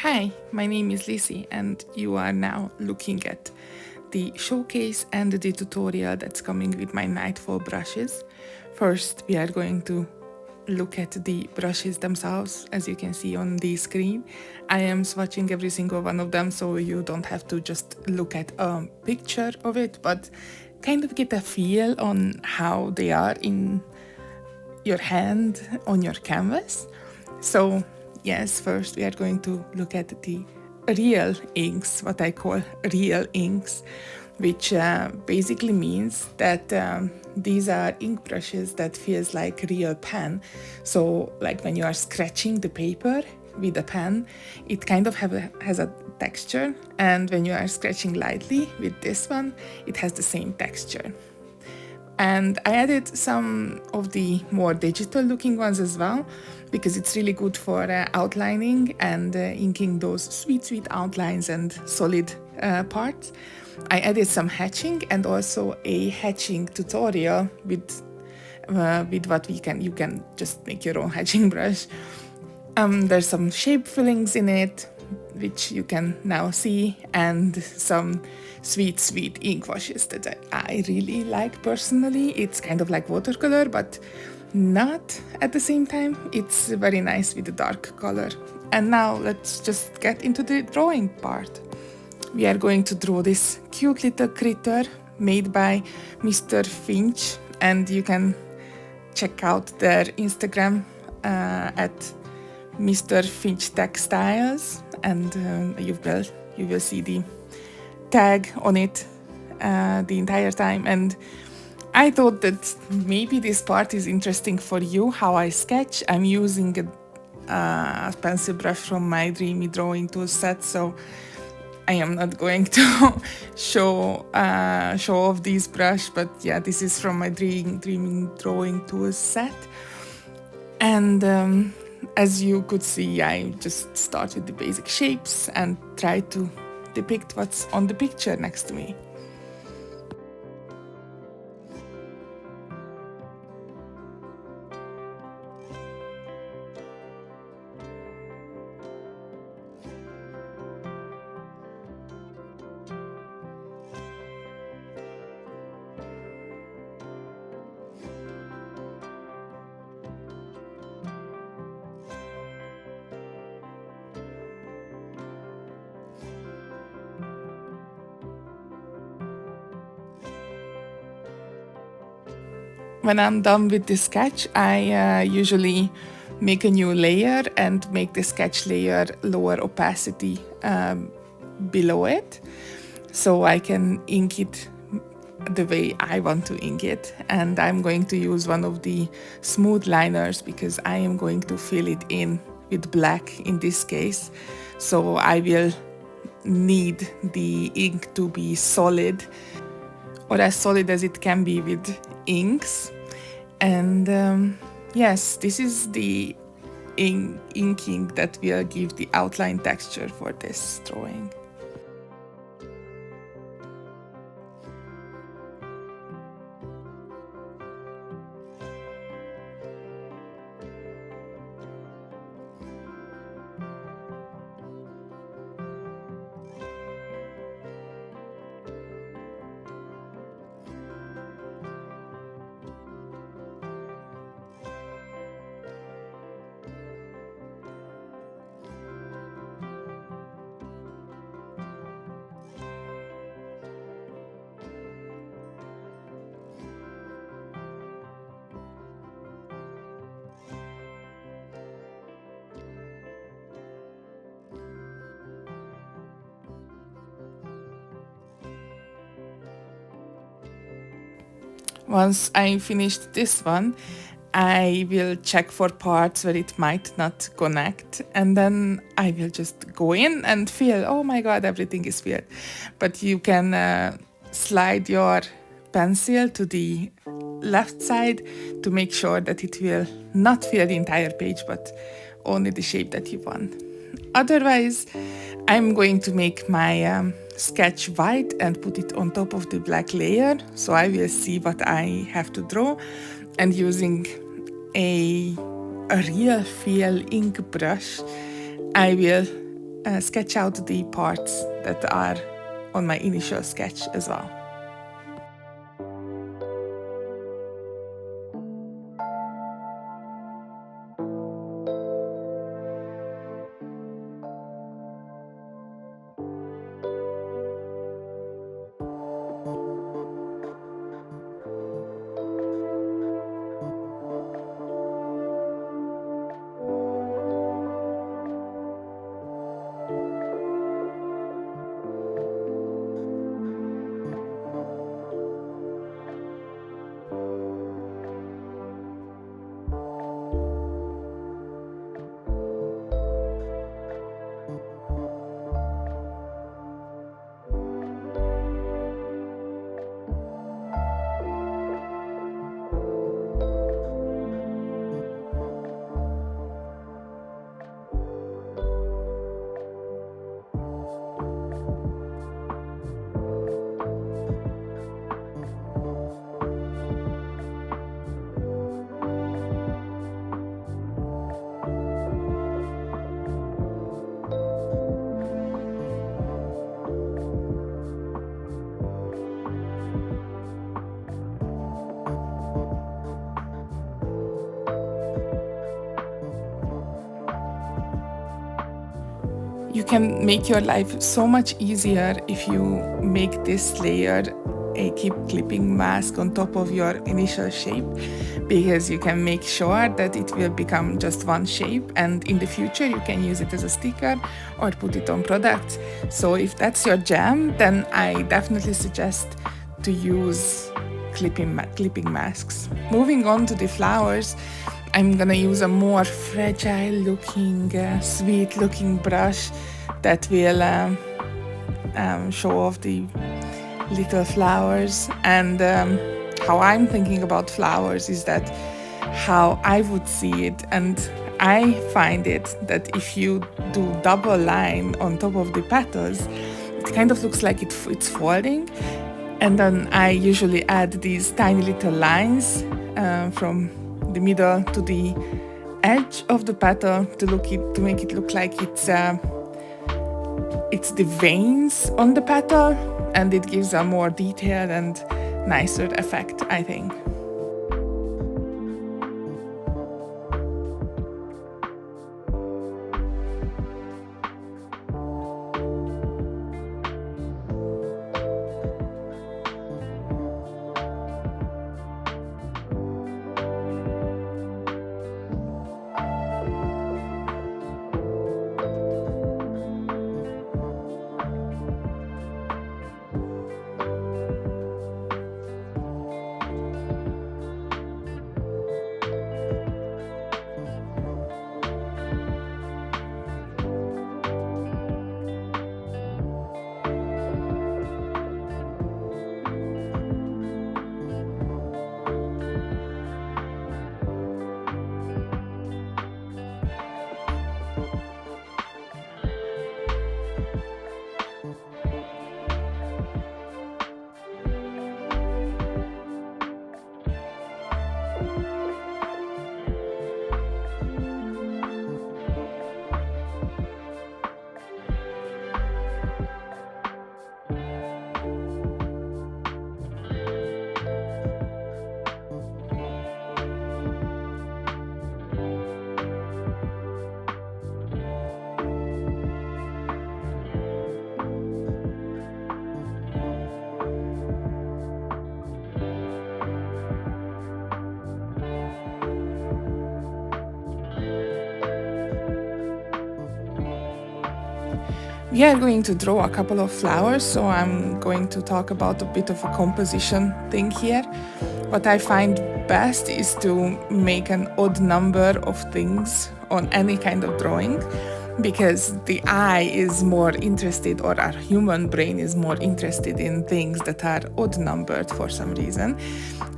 Hi, my name is Lizzie, and you are now looking at the showcase and the tutorial that's coming with my Nightfall brushes. First, we are going to look at the brushes themselves, as you can see on the screen. I am swatching every single one of them, so you don't have to just look at a picture of it, but kind of get a feel on how they are in your hand on your canvas. So yes, first we are going to look at the real inks, what I call real inks, which basically means that these are ink brushes that feels like real pen. So like when you are scratching the paper with a pen, it kind of has a texture, and when you are scratching lightly with this one, it has the same texture. And I added some of the more digital looking ones as well, because it's really good for outlining and inking those sweet outlines and solid parts. I added some hatching and also a hatching tutorial with what you can just make your own hatching brush. There's some shape fillings in it, which you can now see, and some sweet ink washes that I really like personally. It's kind of like watercolor, but not at the same time. It's very nice with the dark color. And now let's just get into the drawing part. We are going to draw this cute little critter made by Mr. Finch, and you can check out their Instagram at Mr. Finch Textiles, and you will see the tag on it the entire time. And I thought that maybe this part is interesting for you, how I sketch. I'm using a pencil brush from my Dreamy Drawing Tool set, so I am not going to show off this brush, but yeah, this is from my Dreamy Drawing Tool set. And as you could see, I just start with the basic shapes and try to depict what's on the picture next to me. When I'm done with the sketch, I usually make a new layer and make the sketch layer lower opacity below it, so I can ink it the way I want to ink it. And I'm going to use one of the smooth liners because I am going to fill it in with black in this case. So I will need the ink to be solid, or as solid as it can be with inks. And yes, this is the inking that will give the outline texture for this drawing. Once I finished this one, I will check for parts where it might not connect, and then I will just go in and feel, oh my god, everything is filled. But you can slide your pencil to the left side to make sure that it will not fill the entire page, but only the shape that you want. Otherwise, I'm going to make my sketch white and put it on top of the black layer, so I will see what I have to draw. And using a real feel ink brush, I will sketch out the parts that are on my initial sketch as well. You can make your life so much easier if you make this layer a keep clipping mask on top of your initial shape, because you can make sure that it will become just one shape, and in the future you can use it as a sticker or put it on products. So if that's your jam, then I definitely suggest to use clipping masks. Moving on to the flowers, I'm gonna use a more fragile looking, sweet looking brush that will show off the little flowers. And how I'm thinking about flowers is that how I would see it, and I find it that if you do double line on top of the petals, it kind of looks like it's folding. And then I usually add these tiny little lines from the middle to the edge of the petal to make it look like it's the veins on the petal, and it gives a more detailed and nicer effect, I think. We are going to draw a couple of flowers, so I'm going to talk about a bit of a composition thing here. What I find best is to make an odd number of things on any kind of drawing, because the eye is more interested, or our human brain is more interested in things that are odd numbered for some reason.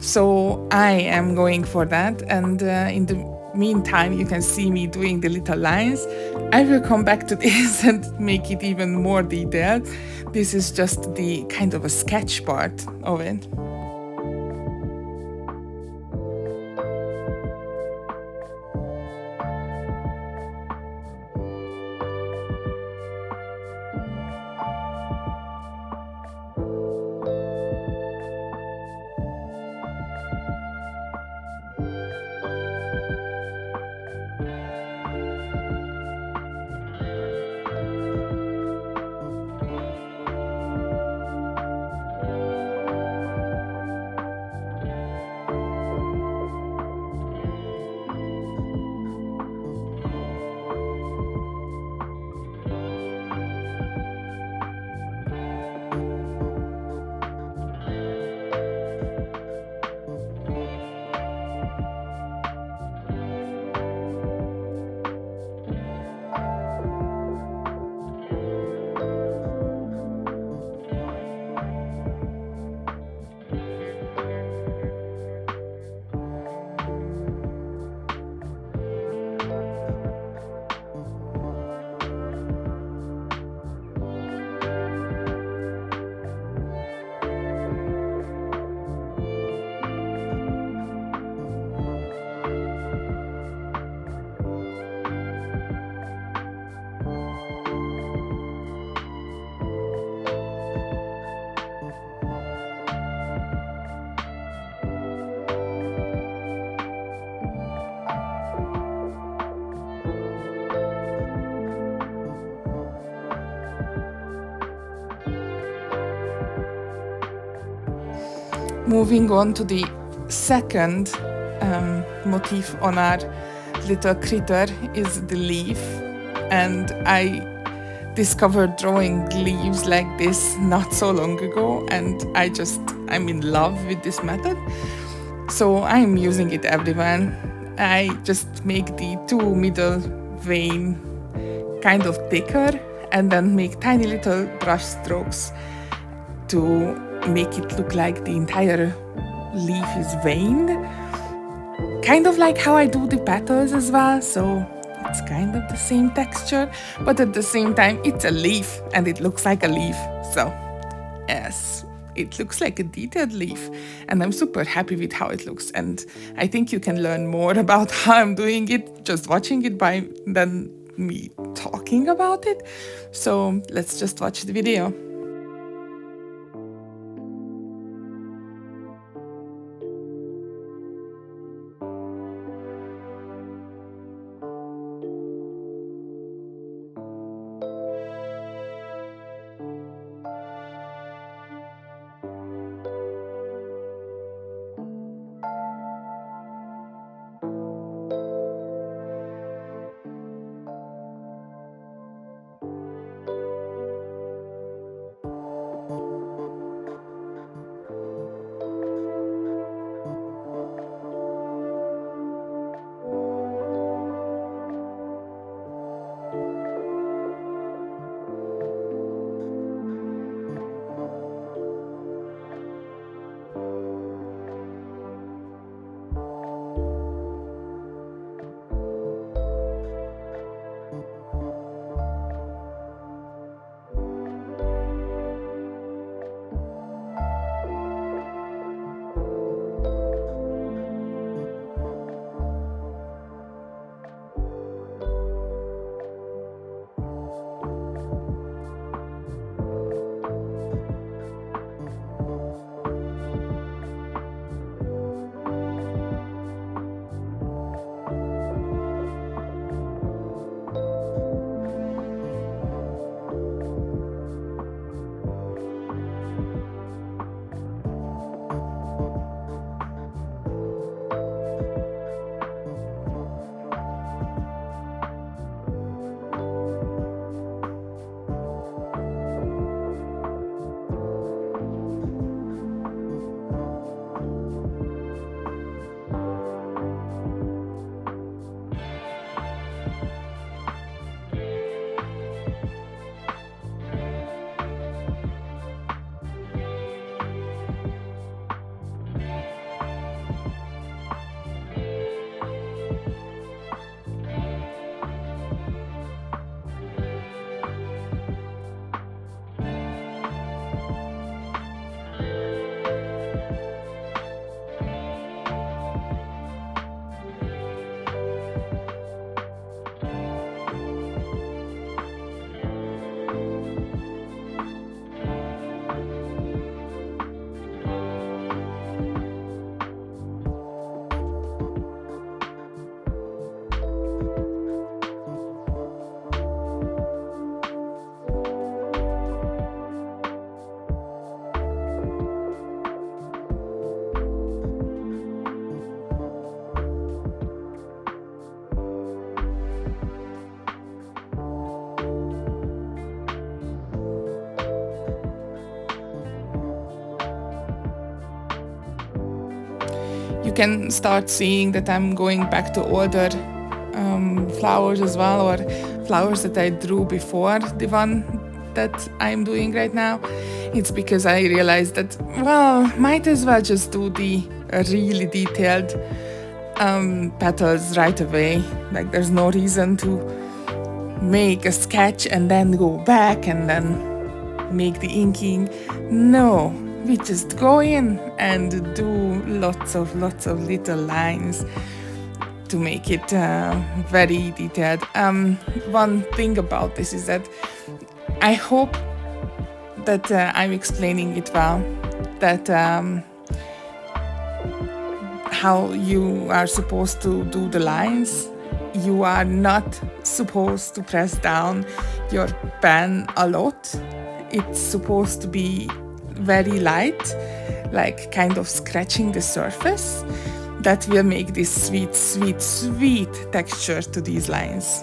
So I am going for that, and in the meantime you can see me doing the little lines. I will come back to this and make it even more detailed. This is just the kind of a sketch part of it. Moving on to the second motif on our little critter is the leaf, and I discovered drawing leaves like this not so long ago, and I'm in love with this method, so I'm using it everywhere. I just make the two middle vein kind of thicker and then make tiny little brush strokes to make it look like the entire leaf is veined, kind of like how I do the petals as well. So it's kind of the same texture, but at the same time it's a leaf and it looks like a leaf. So yes, it looks like a detailed leaf, and I'm super happy with how it looks. And I think you can learn more about how I'm doing it just watching it than me talking about it. So let's just watch the video. You can start seeing that I'm going back to older flowers as well, or flowers that I drew before the one that I'm doing right now. It's because I realized that, well, might as well just do the really detailed petals right away. Like, there's no reason to make a sketch and then go back and then make the inking. No, we just go in and do lots of little lines to make it very detailed. One thing about this is that I hope that I'm explaining it well, that how you are supposed to do the lines. You are not supposed to press down your pen a lot. It's supposed to be very light, like kind of scratching the surface, that will make this sweet, sweet, sweet texture to these lines.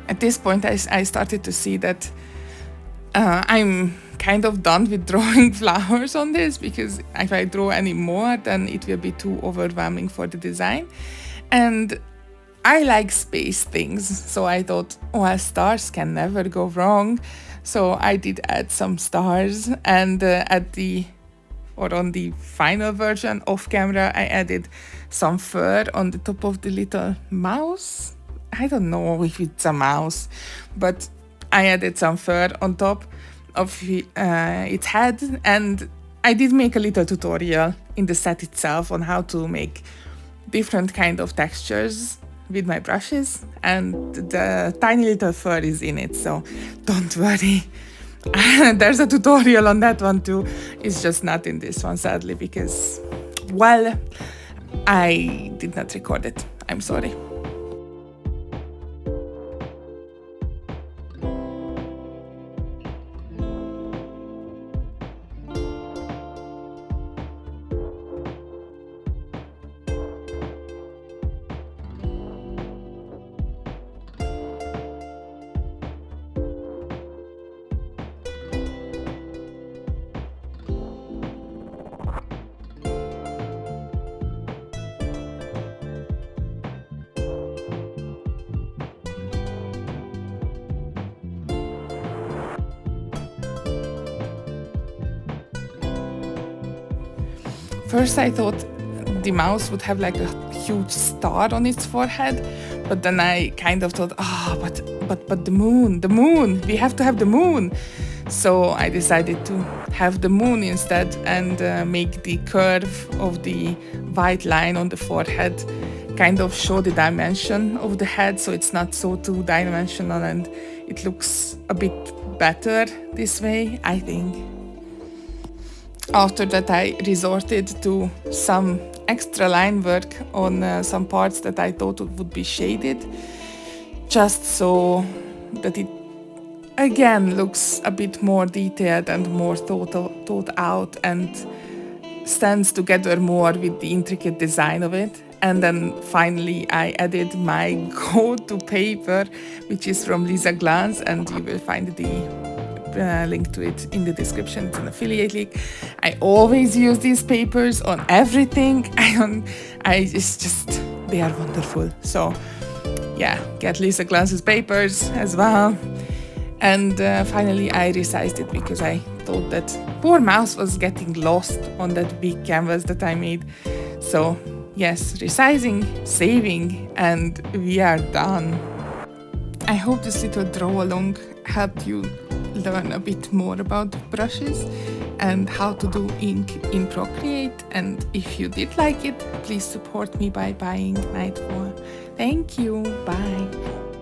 At this point, I started to see that I'm kind of done with drawing flowers on this, because if I draw any more, then it will be too overwhelming for the design. And I like space things, so I thought, well, stars can never go wrong. So I did add some stars, and on the final version off camera, I added some fur on the top of the little mouse. I don't know if it's a mouse, but I added some fur on top of its head, and I did make a little tutorial in the set itself on how to make different kind of textures with my brushes, and the tiny little fur is in it, so don't worry. There's a tutorial on that one too. It's just not in this one, sadly, because, well, I did not record it. I'm sorry. first I thought the mouse would have like a huge star on its forehead, but then I kind of thought, but the moon, we have to have the moon. So I decided to have the moon instead and make the curve of the white line on the forehead kind of show the dimension of the head, so it's not so two-dimensional and it looks a bit better this way, I think. After that, I resorted to some extra line work on some parts that I thought would be shaded, just so that it again looks a bit more detailed and more thought out and stands together more with the intricate design of it. And then finally I added my go-to paper, which is from Lisa Glance, and you will find the link to it in the description. It's an affiliate link. I always use these papers on everything. It's just, they are wonderful. So yeah, get Lisa Glance's papers as well. And finally I resized it because I thought that poor mouse was getting lost on that big canvas that I made. So yes, resizing, saving, and we are done. I hope this little draw along helped you learn a bit more about brushes and how to do ink in Procreate. And if you did like it, please support me by buying Nightfall. Thank you. Bye.